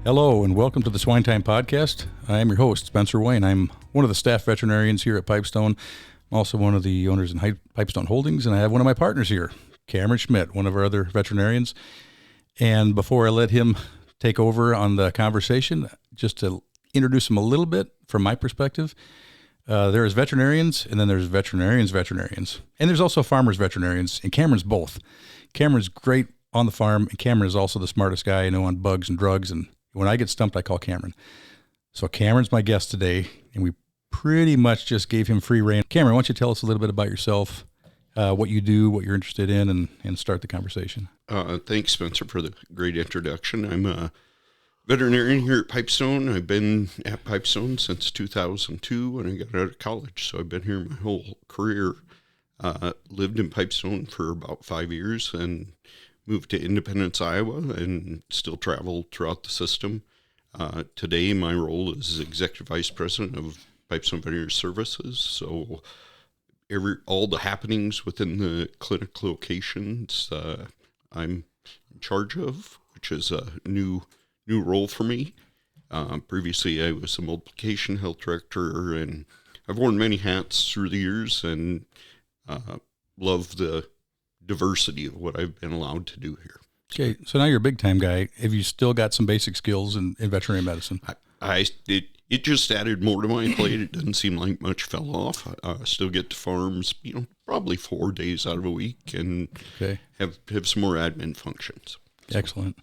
Hello and welcome to the Swine Time Podcast. I am your host, Spencer Wayne. I'm one of the staff veterinarians here at Pipestone. I'm also one of the owners in Pipestone Holdings, and I have one of my partners here, Cameron Schmitt, one of our other veterinarians. And before I let him take over on the conversation, just to introduce him a little bit from my perspective, there is veterinarians, and then there's veterinarians. And there's also farmers veterinarians, and Cameron's both. Cameron's great on the farm, and Cameron is also the smartest guy I know on bugs and drugs, and when I get stumped, I call Cameron. So Cameron's my guest today, and we pretty much just gave him free rein. Cameron, why don't you tell us a little bit about yourself, what you do, what you're interested in, and start the conversation. Thanks, Spencer, for the great introduction. I'm a veterinarian here at Pipestone. I've been at Pipestone since 2002 when I got out of college, so I've been here my whole career. Lived in Pipestone for about 5 years and moved to Independence, Iowa, and still travel throughout the system. Today, my role is Executive Vice President of Pipestone Veterinary Services. So all the happenings within the clinic locations I'm in charge of, which is a new role for me. Previously, I was a multiplication health director, and I've worn many hats through the years and love the diversity of what I've been allowed to do here. Okay, so now you're a big time guy. Have you still got some basic skills in veterinary medicine? It just added more to my plate. It doesn't seem like much fell off. I still get to farms, probably 4 days out of a week, and have some more admin functions. So. Excellent.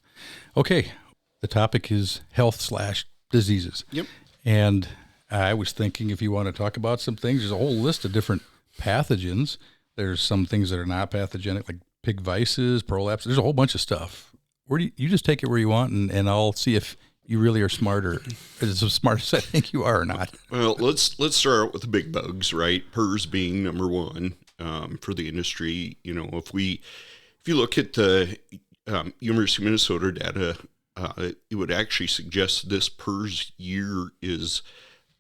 Okay, the topic is health/diseases. Yep. And I was thinking if you want to talk about some things, there's a whole list of different pathogens. There's some things that are not pathogenic, like pig vices, prolapse. There's a whole bunch of stuff. Where do you just take it where you want, and I'll see if you really are smarter, as smart as I think you are or not. Well, let's start out with the big bugs, right? PRRS being number one for the industry. If you look at the University of Minnesota data, it would actually suggest this PRRS year is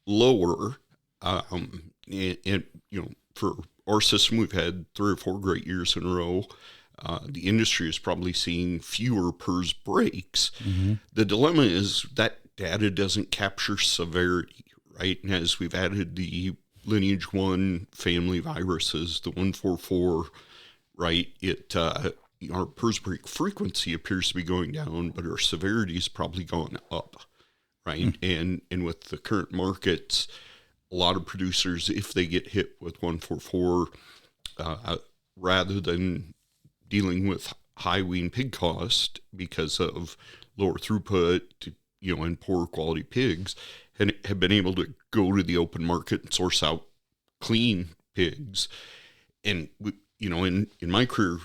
lower, and for our system, we've had 3 or 4 great years in a row. The industry is probably seeing fewer PRRS breaks. Mm-hmm. The dilemma is that data doesn't capture severity, right? And as we've added the lineage 1 family viruses, the 144, right, our PRRS break frequency appears to be going down, but our severity has probably gone up, right? Mm-hmm. And with the current markets, a lot of producers, if they get hit with 144, rather than dealing with high wean pig cost because of lower throughput, and poor quality pigs, and have been able to go to the open market and source out clean pigs. And in my career,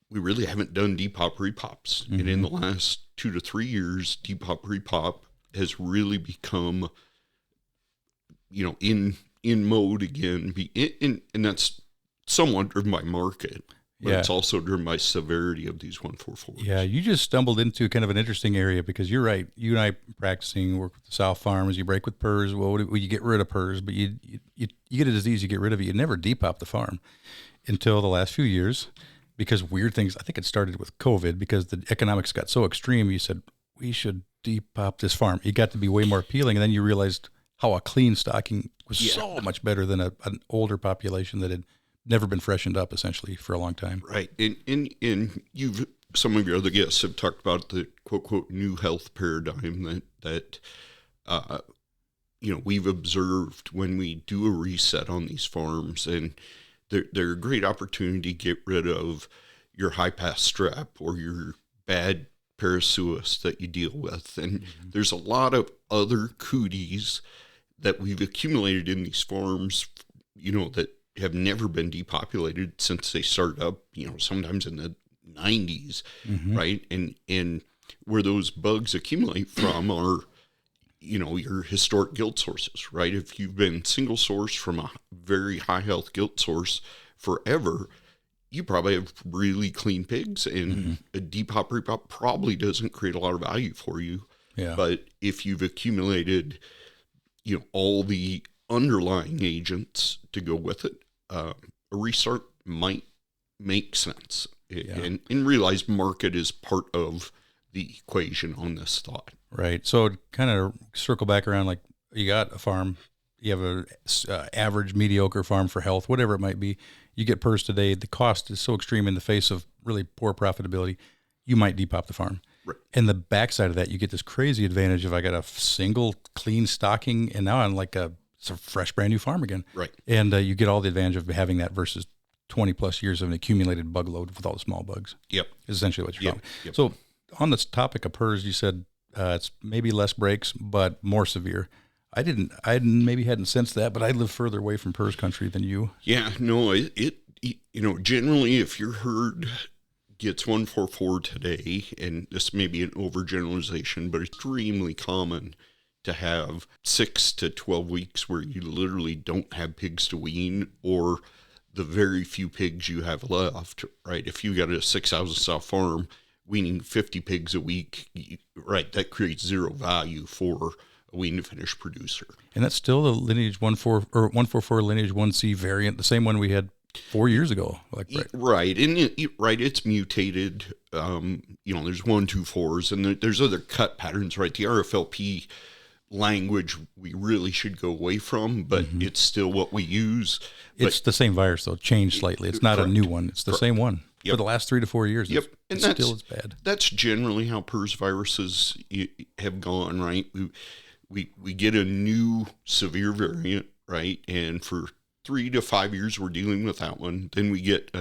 we really haven't done depop repops. Mm-hmm. And in the last 2 to 3 years, depop repop has really become in mode again, and that's somewhat driven by market, but it's also driven by severity of these 144s. Yeah, you just stumbled into kind of an interesting area because you're right. You and I practicing work with the South Farms. You break with PRRS. Well, you get rid of PRRS, but you get a disease, you get rid of it. You never depop the farm until the last few years because weird things. I think it started with COVID because the economics got so extreme. You said we should depop this farm. It got to be way more appealing, and then you realized how a clean stocking was so much better than an older population that had never been freshened up essentially for a long time. Right. And some of your other guests have talked about the quote new health paradigm that we've observed when we do a reset on these farms, and they're a great opportunity to get rid of your high pass strep or your bad parasuis that you deal with. And there's a lot of other cooties that we've accumulated in these farms, that have never been depopulated since they started up, sometimes in the 90s, right? And where those bugs accumulate from are, your historic gilt sources, right? If you've been single source from a very high health gilt source forever, you probably have really clean pigs, and a depop repop probably doesn't create a lot of value for you. Yeah. But if you've accumulated all the underlying agents to go with it, a restart might make sense. And realize market is part of the equation on this thought. Right. So kind of circle back around, like you got a farm, you have a average, mediocre farm for health, whatever it might be. You get PRRS today. The cost is so extreme in the face of really poor profitability. You might depop the farm. Right. And the backside of that, you get this crazy advantage of I got a single clean stocking, and now I'm like it's a fresh, brand new farm again. Right. And you get all the advantage of having that versus 20 plus years of an accumulated bug load with all the small bugs. Yep. Is essentially what you're Yep. talking. Yep. So on this topic of PRRS, you said it's maybe less breaks, but more severe. I maybe hadn't sensed that, but I live further away from PRRS country than you. Yeah, no, it generally if your herd gets 144 today, and this may be an overgeneralization, but it's extremely common to have 6 to 12 weeks where you literally don't have pigs to wean, or the very few pigs you have left, right? If you got a 6,000 sow farm weaning 50 pigs a week, right, that creates zero value for a wean to finish producer. And that's still the lineage 144 lineage 1C variant, the same one we had 4 years ago. Like right, and it's mutated. There's 124s, and there's other cut patterns, right? The RFLP language we really should go away from, but it's still what we use. It's the same virus though, changed slightly. It's not a new one. It's the same one for the last 3 to 4 years. Yep, and that's still as bad. That's generally how PRRS viruses have gone, right? We get a new severe variant, right, and for 3 to 5 years we're dealing with that one. Then we get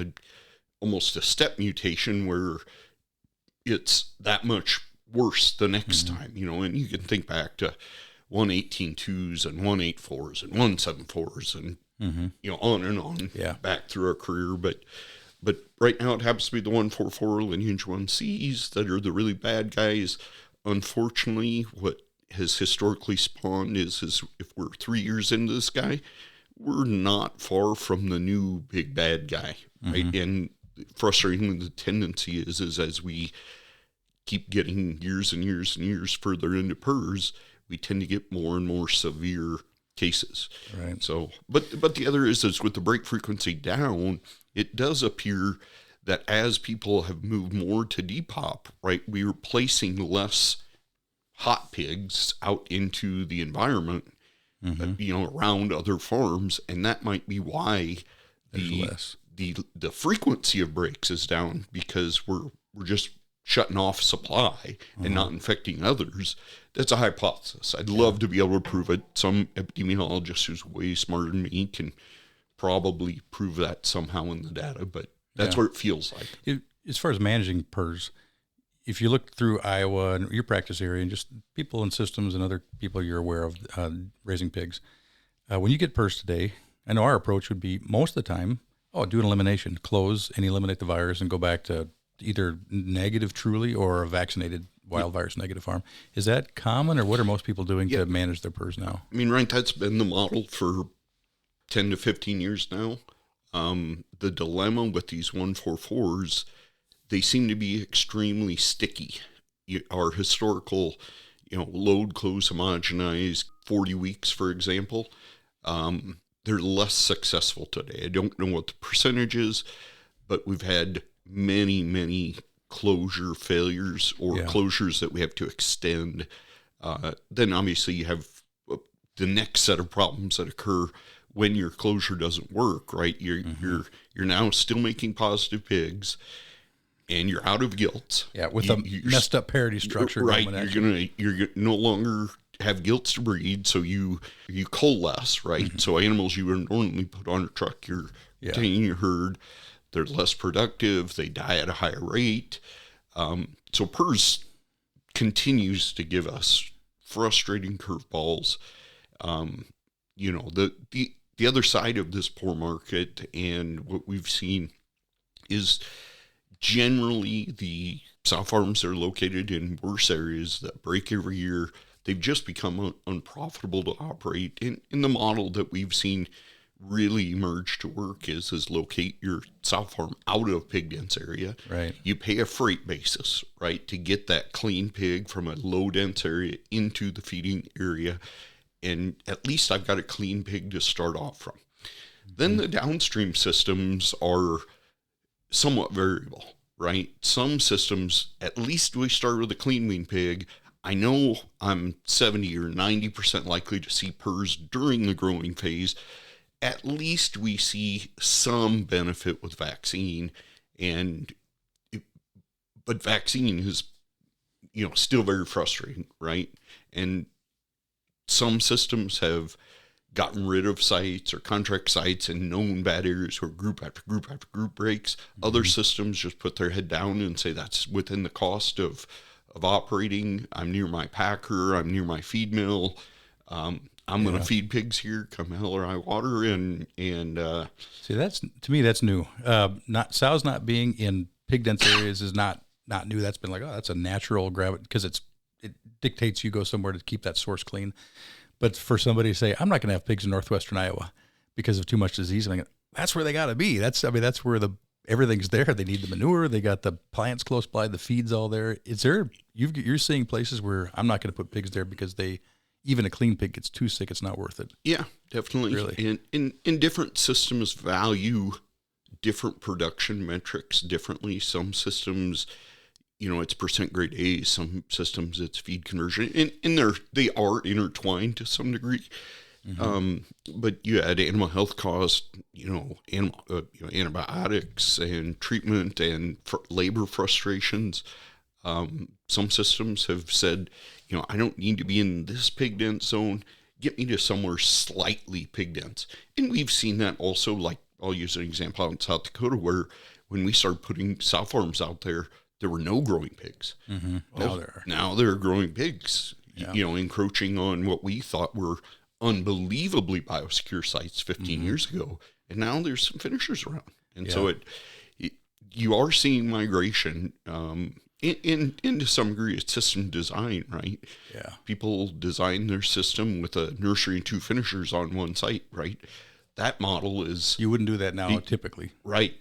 almost a step mutation where it's that much worse the next time, and you can think back to 118.2s and 184s and 174s and on and on back through our career. But right now it happens to be the 144 lineage 1Cs that are the really bad guys. Unfortunately, what has historically spawned is if we're 3 years into this guy, we're not far from the new big bad guy, right? And frustratingly, the tendency is as we keep getting years and years and years further into PRRS, we tend to get more and more severe cases. Right. So, but the other is with the break frequency down, it does appear that as people have moved more to depop, right, we're placing less hot pigs out into the environment, around other farms, and that might be why the frequency of breaks is down, because we're just shutting off supply and not infecting others. That's a hypothesis. I'd love to be able to prove it. Some epidemiologist who's way smarter than me can probably prove that somehow in the data, but that's what it feels like. As far as managing PRRS, if you look through Iowa and your practice area and just people and systems and other people you're aware of raising pigs, when you get PRRS today, I know our approach would be most of the time, do an elimination, close and eliminate the virus and go back to either negative truly or a vaccinated wild virus negative farm. Is that common, or what are most people doing to manage their PRRS now? I mean, right, that's been the model for 10 to 15 years now. The dilemma with these 144s, they seem to be extremely sticky. Our historical, load, close, homogenize 40 weeks, for example, they're less successful today. I don't know what the percentage is, but we've had many closure failures or closures that we have to extend. Then obviously you have the next set of problems that occur when your closure doesn't work, right? You're now still making positive pigs, and you're out of gilts. Yeah, with a messed up parity structure. Right, you're no longer have gilts to breed, so you cull less, right? So animals you would normally put on a truck, you're taking your herd. They're less productive. They die at a higher rate. So PRRS continues to give us frustrating curveballs. The other side of this poor market and what we've seen is generally the sow farms that are located in worse areas that break every year. They've just become unprofitable to operate. In the model that we've seen really emerge to work is locate your sow farm out of pig dense area. Right. You pay a freight basis, right, to get that clean pig from a low dense area into the feeding area. And at least I've got a clean pig to start off from. Then the downstream systems are somewhat variable, right? Some systems, at least we start with a clean wean pig. I know I'm 70 or 90% likely to see PRRS during the growing phase. At least we see some benefit with vaccine, but vaccine is, still very frustrating, right? And some systems have gotten rid of sites or contract sites and known bad areas where group after group after group breaks. Mm-hmm. Other systems just put their head down and say that's within the cost of operating. I'm near my packer. I'm near my feed mill. I'm going to feed pigs here, come hell or high water. And see, to me, that's new. Sows not being in pig dense areas is not new. That's been like, oh, that's a natural gravity, because it dictates you go somewhere to keep that source clean. But for somebody to say, I'm not going to have pigs in northwestern Iowa because of too much disease, I'm like, that's where they got to be. That's where everything's there. They need the manure. They got the plants close by. The feed's all there. You're seeing places where I'm not going to put pigs there because even a clean pig gets too sick. It's not worth it. Yeah, definitely. Really. And different systems value different production metrics differently. Some systems, it's percent grade A. Some systems it's feed conversion, and they are intertwined to some degree. Mm-hmm. But you add animal health costs, antibiotics and treatment and labor frustrations. Some systems have said, I don't need to be in this pig dense zone. Get me to somewhere slightly pig dense. And we've seen that also, like I'll use an example out in South Dakota where when we started putting sow farms out there were no growing pigs. Mm-hmm. Well, now there are growing pigs, encroaching on what we thought were unbelievably biosecure sites 15 mm-hmm. years ago. And now there's some finishers around. And so you are seeing migration, into some degree, it's system design, right? Yeah. People design their system with a nursery and two finishers on one site, right? That model is... You wouldn't do that now, typically. Right.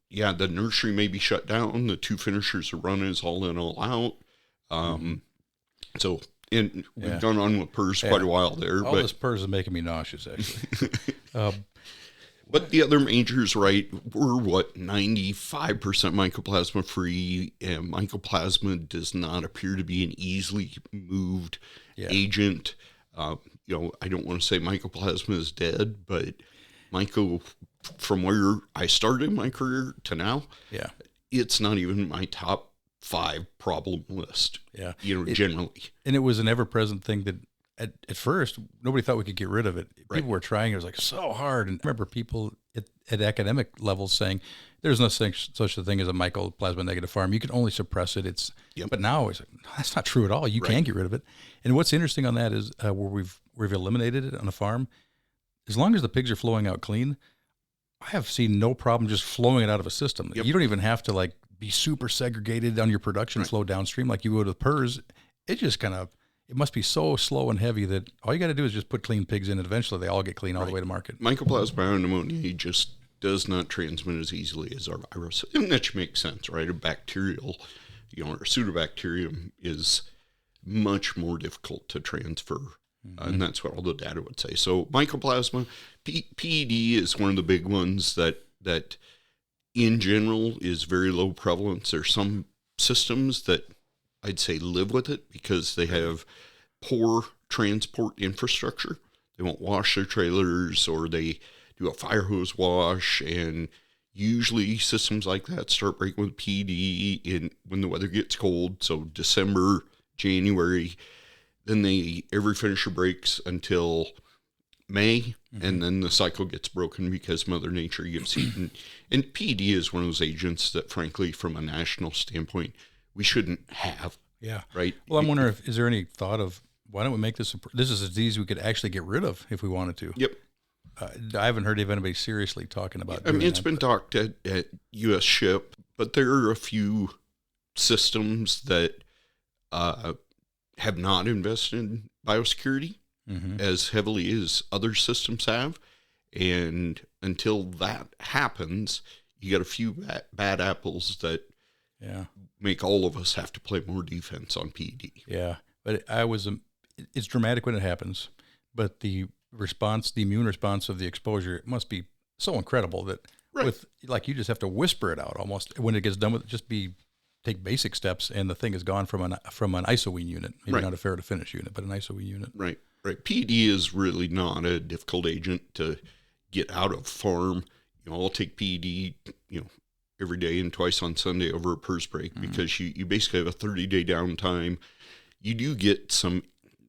Yeah, the nursery may be shut down. The two finishers are run as all in, all out. So, and we've gone on with PRRS quite a while there. All this PRRS is making me nauseous, actually. But the other majors, right, were 95% mycoplasma free, and mycoplasma does not appear to be an easily moved agent. I don't want to say mycoplasma is dead, but from where I started my career to now, it's not even my top 5 problem list. Yeah, generally. And it was an ever-present thing that at first nobody thought we could get rid of it. People were trying. It was like so hard. And I remember people at academic levels saying there's no such a thing as a mycoplasma negative farm. You can only suppress it. But now it's like, no, that's not true at all. You can get rid of it. And what's interesting on that is where we've eliminated it on a farm, as long as the pigs are flowing out clean, I have seen no problem just flowing it out of a system. You don't even have to be super segregated on your production flow downstream like you would with PRRS. It just it must be so slow and heavy that all you got to do is just put clean pigs in, and eventually they all get clean all the way to market. Mycoplasma pneumonia just does not transmit as easily as our virus. And that should make sense, right? A bacterial, or pseudobacterium is much more difficult to transfer. And that's what all the data would say. So mycoplasma, PED is one of the big ones that in general is very low prevalence. There's some systems that I'd say live with it because they have poor transport infrastructure. They won't wash their trailers, or they do a fire hose wash, and usually systems like that start breaking with PED when the weather gets cold. So December, January, then every finisher breaks until May, and then the cycle gets broken because Mother Nature gives heat. And PED is one of those agents that, frankly, from a national standpoint, we shouldn't have. Yeah. Right. Well, I'm wondering is there any thought of why don't we make this this is a disease we could actually get rid of if we wanted to? Yep. I haven't heard of anybody seriously talking about. It's been talked at U.S. SHIP, but there are a few systems that have not invested in biosecurity as heavily as other systems have, and until that happens, you got a few bad apples that make all of us have to play more defense on PED. Yeah, but it's dramatic when it happens, but the immune response of the exposure must be so incredible that Right. with, like, you just have to whisper it out almost when it gets done with it. Take basic steps, and the thing is gone from an isowean unit, maybe Right. not a fair to finish unit, but an isowean unit. Right. PED is really not a difficult agent to get out of farm. I'll take PED, every day and twice on Sunday over a PRRS break because you basically have a 30-day downtime. You do get some,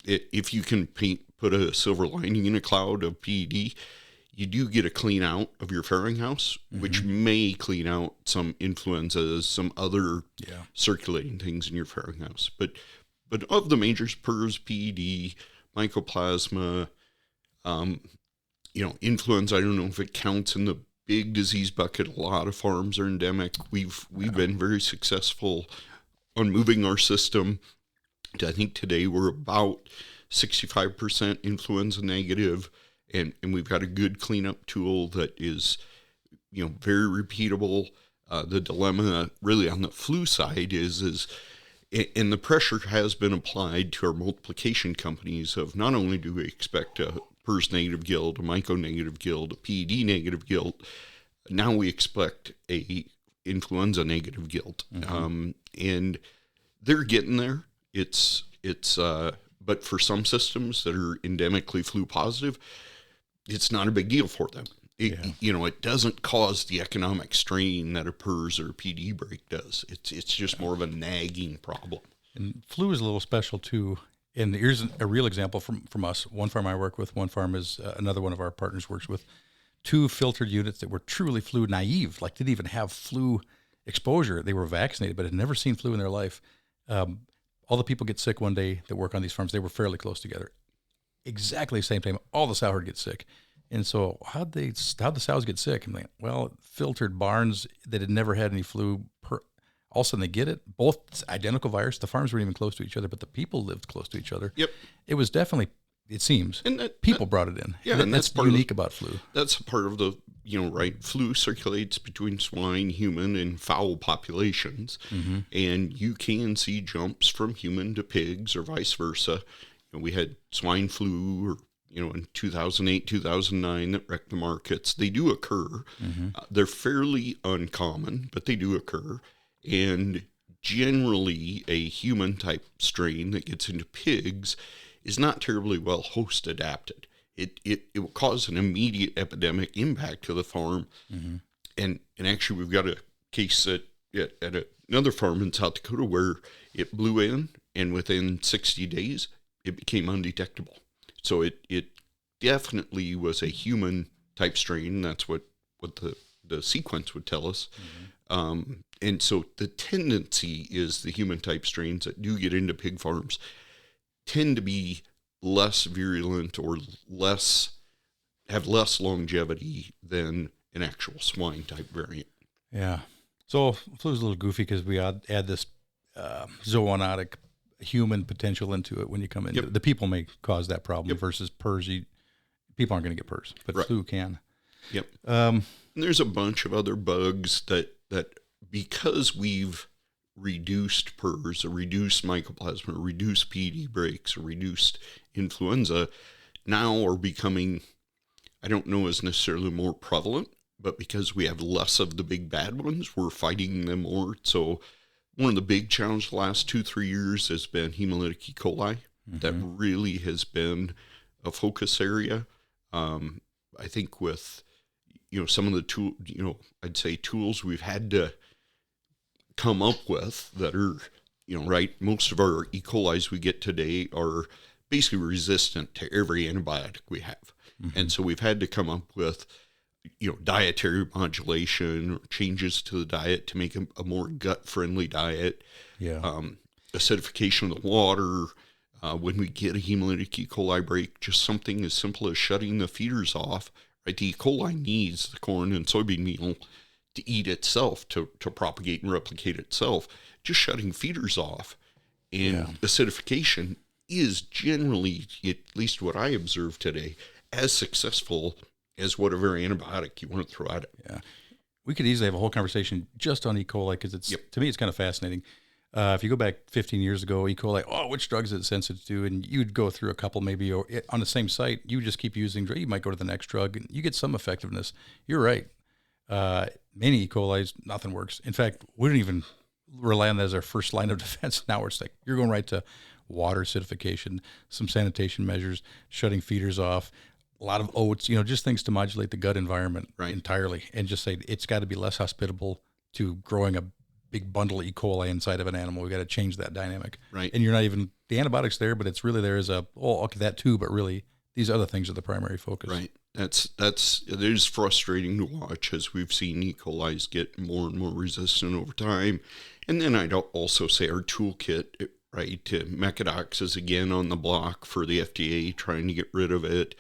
if you can put a silver lining in a cloud of PED, you do get a clean out of your farrowing house, which may clean out some influenzas, some other circulating things in your farrowing house. But of the majors, PRRS, PED, mycoplasma, influenza, I don't know if it counts in the big disease bucket. A lot of farms are endemic. We've been very successful on moving our system. I think today we're about 65% influenza negative, and we've got a good cleanup tool that is, very repeatable. The dilemma really on the flu side is, and the pressure has been applied to our multiplication companies of not only do we expect a PRRS negative guild, a myco negative guild, a PED negative guild, now we expect a influenza negative guild. And they're getting there. But for some systems that are endemically flu positive, it's not a big deal for them. It doesn't cause the economic strain that a PRRS or a PD break does. It's just more of a nagging problem. And flu is a little special too. And here's a real example from us. One farm I work with, one farm is another one of our partners works with. 2 filtered units that were truly flu naive, like didn't even have flu exposure. They were vaccinated, but had never seen flu in their life. All the people get sick one day that work on these farms. They were fairly close together. Exactly the same time, all the sow herd get sick. And so how'd the sows get sick? I'm like, well, filtered barns that had never had any flu. All of a sudden they get it. Both identical virus. The farms weren't even close to each other, but the people lived close to each other. Yep. It was definitely, it seems, and people brought it in. Yeah, and that's part unique about flu. That's part of the, flu circulates between swine, human, and fowl populations. And you can see jumps from human to pigs or vice versa. We had swine flu in 2008, 2009 that wrecked the markets. They do occur. They're fairly uncommon, but they do occur. And generally a human type strain that gets into pigs is not terribly well host adapted. It will cause an immediate epidemic impact to the farm. And actually we've got a case at another farm in South Dakota where it blew in, and within 60 days it became undetectable. So it definitely was a human type strain. That's what the sequence would tell us. And so the tendency is the human type strains that do get into pig farms tend to be less virulent or have less longevity than an actual swine type variant. Yeah. So flu's a little goofy because we add this zoonotic human potential into it when you come into it. The people may cause that problem versus PRRS. People aren't going to get PRRS, but flu can. And there's a bunch of other bugs that because we've reduced PRRS or reduced mycoplasma or reduced PD breaks or reduced influenza, now are becoming, I don't know as necessarily more prevalent, but because we have less of the big bad ones, we're fighting them more. So one of the big challenges the last 2-3 years has been hemolytic E. coli. That really has been a focus area. I think with, some of the I'd say tools we've had to come up with that are, most of our E. colis we get today are basically resistant to every antibiotic we have. And so we've had to come up with, dietary modulation or changes to the diet to make a more gut-friendly diet. Acidification of the water. When we get a hemolytic E. coli break, just something as simple as shutting the feeders off. Right, the E. coli needs the corn and soybean meal to eat itself, to propagate and replicate itself. Just shutting feeders off and acidification is generally, at least what I observed today, as successful as whatever antibiotic you want to throw at it. Yeah. We could easily have a whole conversation just on E. coli because to me, it's kind of fascinating. If you go back 15 years ago, E. coli, which drugs is it sensitive to? And you'd go through a couple maybe on the same site. You would just keep using drug. You might go to the next drug and you get some effectiveness. You're right. Many E. coli's, nothing works. In fact, we don't even rely on that as our first line of defense. Now it's like you're going right to water acidification, some sanitation measures, shutting feeders off, a lot of oats, just things to modulate the gut environment entirely, and just say it's got to be less hospitable to growing a big bundle of E. coli inside of an animal. We got to change that dynamic. Right. And you're not even, the antibiotics there, but it's really there as okay, that too, but really these other things are the primary focus. Right. It is frustrating to watch as we've seen E. coli's get more and more resistant over time. And then I'd also say our toolkit, right, Mecadox is again on the block for the FDA trying to get rid of it.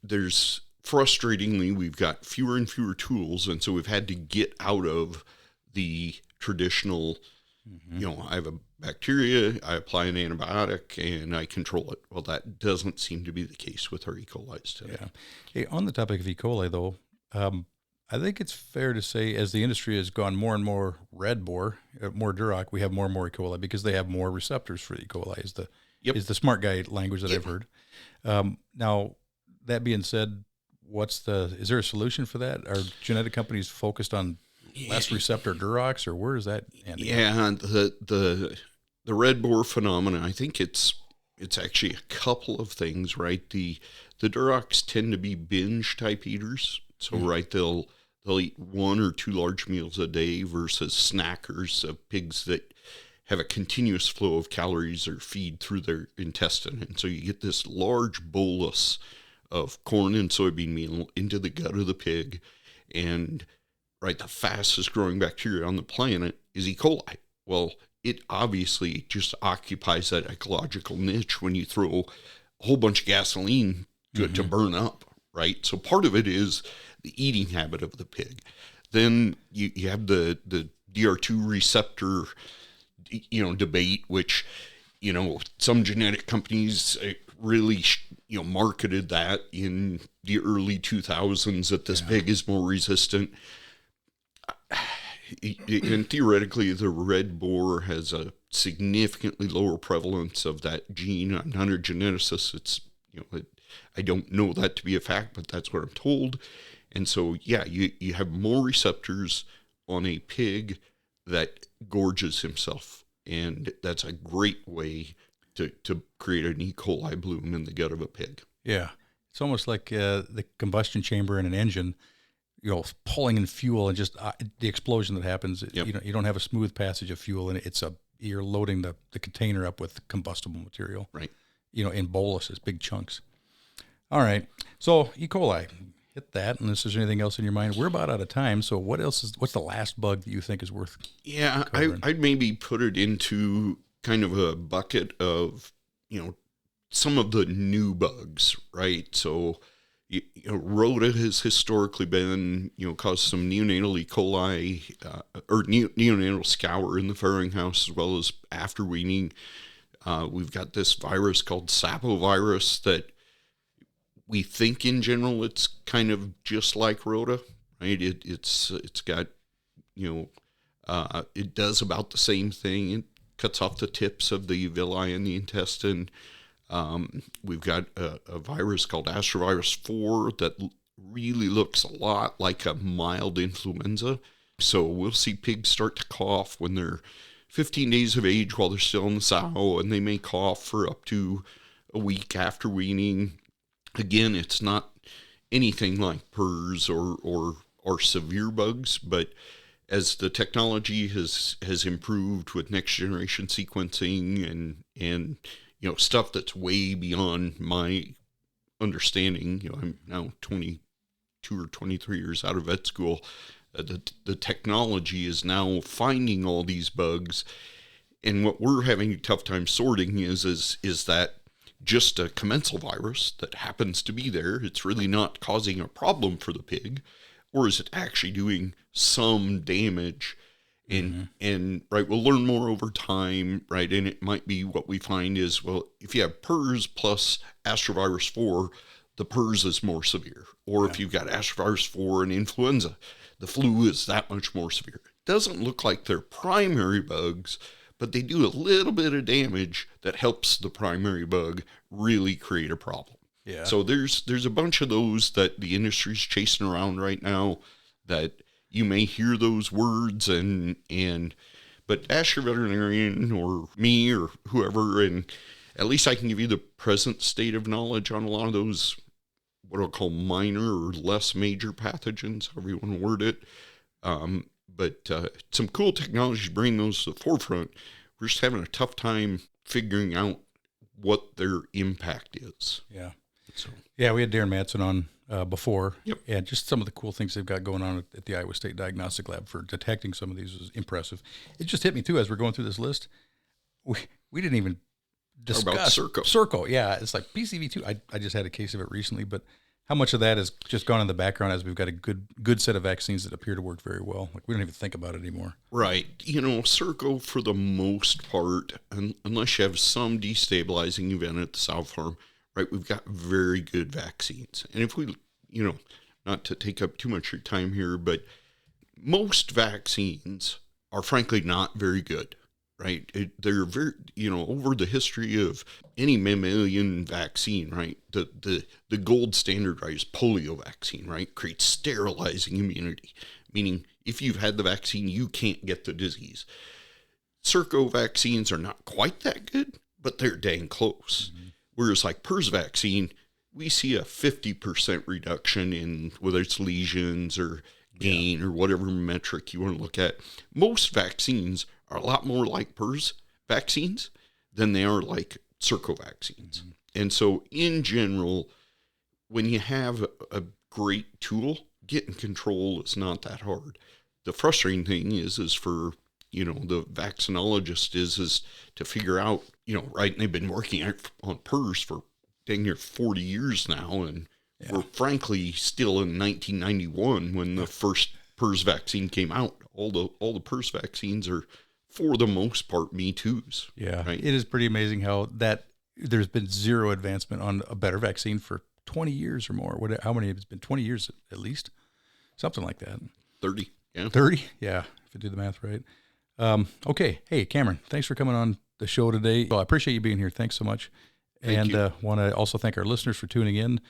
There's frustratingly, we've got fewer and fewer tools. And so we've had to get out of the traditional, I have a bacteria, I apply an antibiotic, and I control it. Well, that doesn't seem to be the case with our E. coli's today. Yeah. Hey, on the topic of E. coli, though, I think it's fair to say as the industry has gone more and more red boar, more Duroc, we have more and more E. coli because they have more receptors for E. coli is the smart guy language that I've heard. Now, that being said, is there a solution for that? Are genetic companies focused on less receptor Durocs, or where is that ending? Yeah, the red boar phenomenon, I think it's actually a couple of things, right? The Durocs tend to be binge type eaters. So, right, they'll eat 1 or 2 large meals a day versus snackers of pigs that have a continuous flow of calories or feed through their intestine. And so you get this large bolus of corn and soybean meal into the gut of the pig. And, right, the fastest growing bacteria on the planet is E. coli. Well, it obviously just occupies that ecological niche when you throw a whole bunch of gasoline to burn up, right? So part of it is the eating habit of the pig. Then you have the DR2 receptor, debate, which, some genetic companies really, marketed that in the early 2000s that this pig is more resistant. And theoretically, the red boar has a significantly lower prevalence of that gene. I'm not a geneticist. It's, I don't know that to be a fact, but that's what I'm told. And so, you have more receptors on a pig that gorges himself. And that's a great way to create an E. coli bloom in the gut of a pig. Yeah. It's almost like the combustion chamber in an engine, pulling in fuel and just the explosion that happens. You don't have a smooth passage of fuel, and you're loading the container up with combustible material. Right. In boluses, big chunks. All right. So E. coli, hit that. Unless there's anything else in your mind, we're about out of time. So what's the last bug that you think is worth? Yeah, I'd maybe put it into kind of a bucket of, some of the new bugs, right? So, rota has historically been, caused some neonatal E. coli or neonatal scour in the farrowing house, as well as after weaning. We've got this virus called sapovirus that we think in general it's kind of just like rota, right? It's got, it does about the same thing. It cuts off the tips of the villi in the intestine. We've got a virus called astrovirus 4 that really looks a lot like a mild influenza. So we'll see pigs start to cough when they're 15 days of age while they're still in the sow, and they may cough for up to a week after weaning. Again, it's not anything like PRRS or severe bugs, but as the technology has improved with next generation sequencing and stuff that's way beyond my understanding, I'm now 22 or 23 years out of vet school. The technology is now finding all these bugs, and what we're having a tough time sorting is that just a commensal virus that happens to be there. It's really not causing a problem for the pig, or is it actually doing some damage? And right, we'll learn more over time, right? And it might be what we find is, well, if you have PRRS plus astrovirus 4, the PRRS is more severe. Or if you've got astrovirus 4 and influenza, the flu is that much more severe. It doesn't look like they're primary bugs, but they do a little bit of damage that helps the primary bug really create a problem. Yeah. So there's a bunch of those that the industry's chasing around right now that you may hear those words but ask your veterinarian or me or whoever, and at least I can give you the present state of knowledge on a lot of those, what I'll call minor or less major pathogens, however you want to word it. But some cool technologies bring those to the forefront. We're just having a tough time figuring out what their impact is. Yeah. So. Yeah, we had Darren Mattson on before. Yep. And just some of the cool things they've got going on at the Iowa State Diagnostic Lab for detecting some of these was impressive. It just hit me, too, as we're going through this list. We didn't even discuss Circo. Yeah, it's like PCV2. I just had a case of it recently, but how much of that has just gone in the background as we've got a good set of vaccines that appear to work very well? Like, we don't even think about it anymore. Right. Circo, for the most part, unless you have some destabilizing event at the sow farm, right, we've got very good vaccines. And if we, not to take up too much of your time here, but most vaccines are frankly not very good, right? They're very, over the history of any mammalian vaccine, right? The gold standard, right, is polio vaccine, right? Creates sterilizing immunity, meaning if you've had the vaccine, you can't get the disease. Circo vaccines are not quite that good, but they're dang close. Mm-hmm. Whereas like PRRS vaccine, we see a 50% reduction in whether it's lesions or gain or whatever metric you want to look at. Most vaccines are a lot more like PRRS vaccines than they are like Circo vaccines. Mm-hmm. And so in general, when you have a great tool, getting control is not that hard. The frustrating thing is for the vaccinologist is to figure out, right, and they've been working on PRRS for dang near 40 years now, and we're frankly still in 1991 when the first PRRS vaccine came out. All the PRRS vaccines are, for the most part, Me Too's. Yeah, right? It is pretty amazing how that there's been zero advancement on a better vaccine for 20 years or more. How many? It's been 20 years at least, something like that. 30, yeah. 30, yeah, if you do the math right. Okay. Hey, Cameron, thanks for coming on the show today. Well, I appreciate you being here. Thanks so much. Thank you. Want to also thank our listeners for tuning in.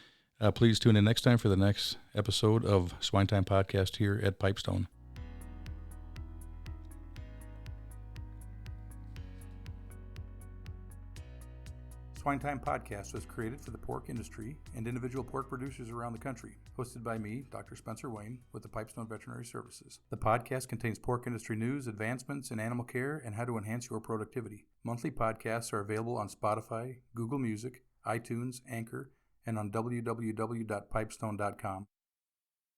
Please tune in next time for the next episode of Swine Time Podcast here at Pipestone. Swine Time Podcast was created for the pork industry and individual pork producers around the country. Hosted by me, Dr. Spencer Wayne, with the Pipestone Veterinary Services. The podcast contains pork industry news, advancements in animal care, and how to enhance your productivity. Monthly podcasts are available on Spotify, Google Music, iTunes, Anchor, and on www.pipestone.com.